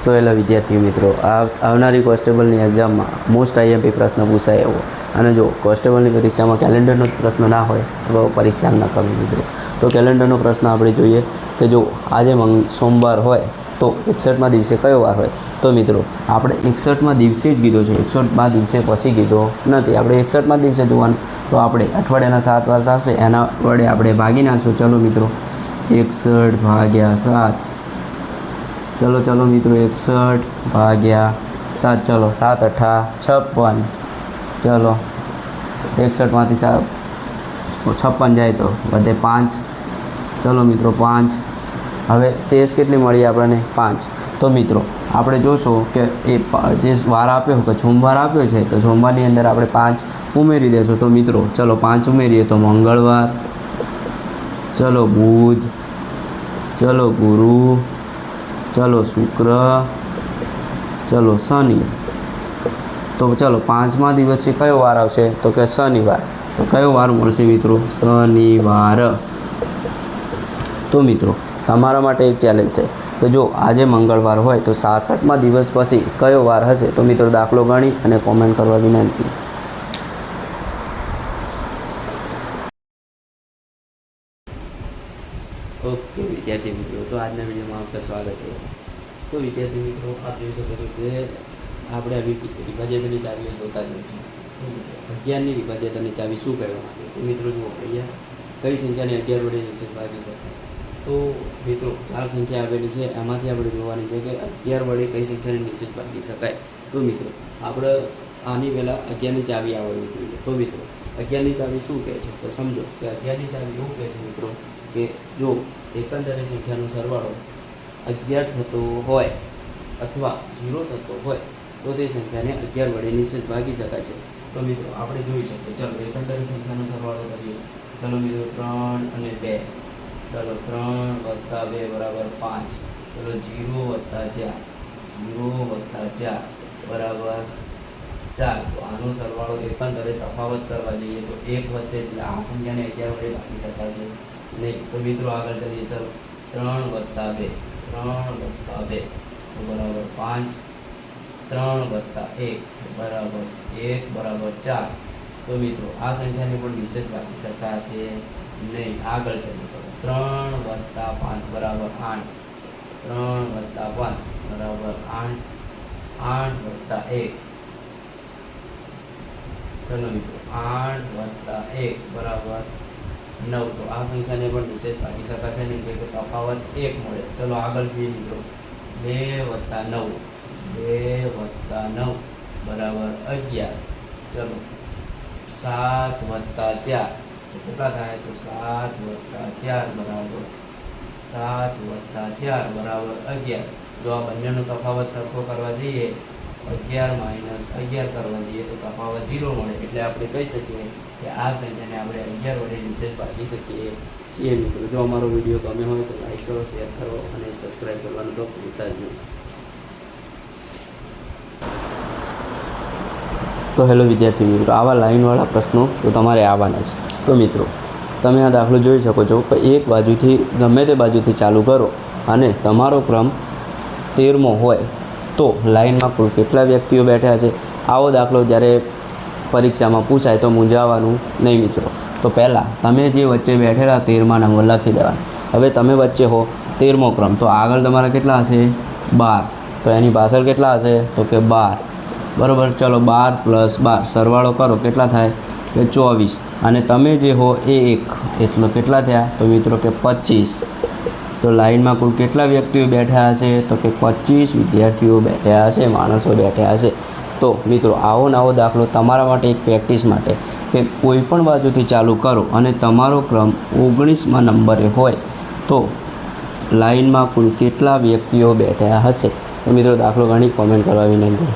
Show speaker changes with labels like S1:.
S1: તો એટલે વિદ્યાર્થી મિત્રો આવનારી કોન્સ્ટેબલની એક્ઝામમાં મોસ્ટ આઈએમપી પ્રશ્ન પૂછાય એવો અને જો કોન્સ્ટેબલની પરીક્ષામાં કેલેન્ડરનો પ્રશ્ન ના હોય તો પરીક્ષા ન કરવી મિત્રો. તો કેલેન્ડરનો પ્રશ્ન આપણે જોઈએ કે જો આજે સોમવાર હોય તો 61માં દિવસે કયો વાર હોય. તો મિત્રો આપણે 61માં દિવસે જ કીધો છે, 61માં દિવસે પછી કીધો નથી. આપણે 61માં દિવસે જોવાનું તો આપણે અઠવાડિયાના 7 વાર આવશે એના વડે આપણે ભાગી નાખશું. ચલો મિત્રો 61 ભાગ્યા 7. ચલો મિત્રો 61 ભાગ્યા 7. ચલો 7 × 8 = 56. ચલો 61માંથી 56 જાય તો વધે 5. ચલો મિત્રો 5. હવે શેષ કેટલી મળી આપણને? 5. તો મિત્રો આપણે જોશું કે એ જે વાર આપ્યો કે સોમવાર આપ્યો છે તો સોમવારની અંદર આપણે 5 ઉમેરી દેશું. તો મિત્રો ચલો 5 ઉમેરીએ તો મંગળવાર, ચલો બુધ, ચલો ગુરુ, ચલો શુક્ર, ચલો શનિ. તો ચલો 5મા દિવસે કયો વાર આવશે? તો કે શનિવાર. તો કયો વાર મળશે મિત્રો? શનિવાર. તો મિત્રો તમારા માટે એક ચેલેન્જ છે કે જો આજે મંગળવાર હોય તો 66મા દિવસ પછી કયો વાર હશે? તો મિત્રો દાખલો ગણી અને કોમેન્ટ કરવા વિનંતી. ઓકે વિદ્યાર્થી મિત્રો, તો આજના વિડીયોમાં આપનું સ્વાગત છે. તો વિદ્યાર્થી મિત્રો આપ જોઈ શકો છો કે આપણે આવી વિભાજ્યતાની ચાવીઓ જોતા જ છીએ. તો 11ની વિભાજ્યતાની ચાવી શું કહેવા માંગે? તો મિત્રો જુઓ અહીંયા કઈ સંખ્યાને 11 વડે નિષેધ ભાગી શકાય. તો મિત્રો 4 સંખ્યા આવેલી છે એમાંથી આપણે જોવાની છે કે 11 વડે કઈ સંખ્યાને નિષેધ ભાગી શકાય. તો મિત્રો આપણે આની પહેલાં 11ની ચાવી આવડવી જોઈએ. તો મિત્રો 11ની ચાવી શું કહે છે? તો સમજો કે 11ની ચાવી એવું કહે છે મિત્રો કે જો એકંદરે સંખ્યાનો સરવાળો 11 થતો હોય અથવા 0 થતો હોય તો તે સંખ્યાને 11 વડે નિષેધ ભાગી શકાય છે. તો મિત્રો આપણે જોઈ શકીએ. ચલો એકંદરે સંખ્યાનો સરવાળો કરીએ. ચલો મિત્રો 3 અને 2. ચલો 3 + 2 = 5. ચલો 0 + 4. 0 + 4 = 4. તો આનો સરવાળો એકંદરે તફાવત કરવા જઈએ તો 1 વચ્ચે એટલે આ સંખ્યાને 11 વડે ભાગી શકાશે નહીં. તો મિત્રો આગળ કરીએ. ચલો 3 + 2. 3 + 2 = 5. 3 + 1 = 4. તો મિત્રો આ સંખ્યાને પણ નિષેધ ભાગી શકાશે નહીં. આગળ ચલીએ. ચલો 3 + 5 = 8. 3 + 5 = 8. 8 + 1. ચલો મિત્રો 8 + 1 = 9. તો આ સંખ્યાને પણ નિષેધ ભાગી શકાશે નહીં કે તફાવત 1 મળે. ચલો આગળ જોઈએ મિત્રો 2 + 9. 2 + 9 = 11. ચલો 7 + 4 તો કેટલા થાય? તો 7 + 4 = 11. જો આ બંનેનો તફાવત સરખો કરવા જઈએ 11 - 11 કરવા જઈએ તો તફાવત 0 મળે. એટલે આપણે કહી શકીએ કે આ સંખ્યાને આપણે 11 વડે નિષેધ ભાગી શકીએ છીએ. મિત્રો જો અમારો વિડીયો ગમે હોય તો લાઈક કરો, શેર કરો અને સબસ્ક્રાઈબ કરવાનું તો ભૂલતા જ નહીં. તો હેલો વિદ્યાર્થી મિત્રો, આવા લાઈનવાળા પ્રશ્નો તો તમારે આવવાના છે. તો મિત્રો તમે આ દાખલો જોઈ શકો છો કે એક બાજુથી ગમે તે બાજુથી ચાલુ કરો અને તમારો ક્રમ 13મો હોય તો લાઈનમાં કુલ કેટલા વ્યક્તિઓ બેઠા છે? આવો દાખલો જ્યારે પરીક્ષામાં પૂછાય તો મૂંઝાવાનું નહીં મિત્રો. તો પહેલાં તમે જે વચ્ચે બેઠેલા 13મા નંબર લખી દેવાના. હવે તમે વચ્ચે હો 13મો ક્રમ તો આગળ તમારા કેટલા હશે? 12. તો એની પાછળ કેટલા હશે? તો કે 12. બરાબર. ચલો 12 + 12 સરવાળો કરો કેટલા થાય? કે 24. અને તમે જે હો એ 1 એટલો કેટલા થયા? તો મિત્રો કે 25. તો લાઈનમાં કુલ કેટલા વ્યક્તિઓ બેઠા હશે? તો કે 25 વિદ્યાર્થીઓ બેઠા હશે, માણસો બેઠા હશે. તો મિત્રો આવો નવો દાખલો તમારા માટે એક પ્રેક્ટિસ માટે કે કોઈ પણ બાજુથી ચાલુ કરો અને તમારો ક્રમ 19મા નંબરે હોય તો લાઈનમાં કુલ કેટલા વ્યક્તિઓ બેઠા હશે? તો મિત્રો દાખલો ગણી કોમેન્ટ કરવા વિનંતી.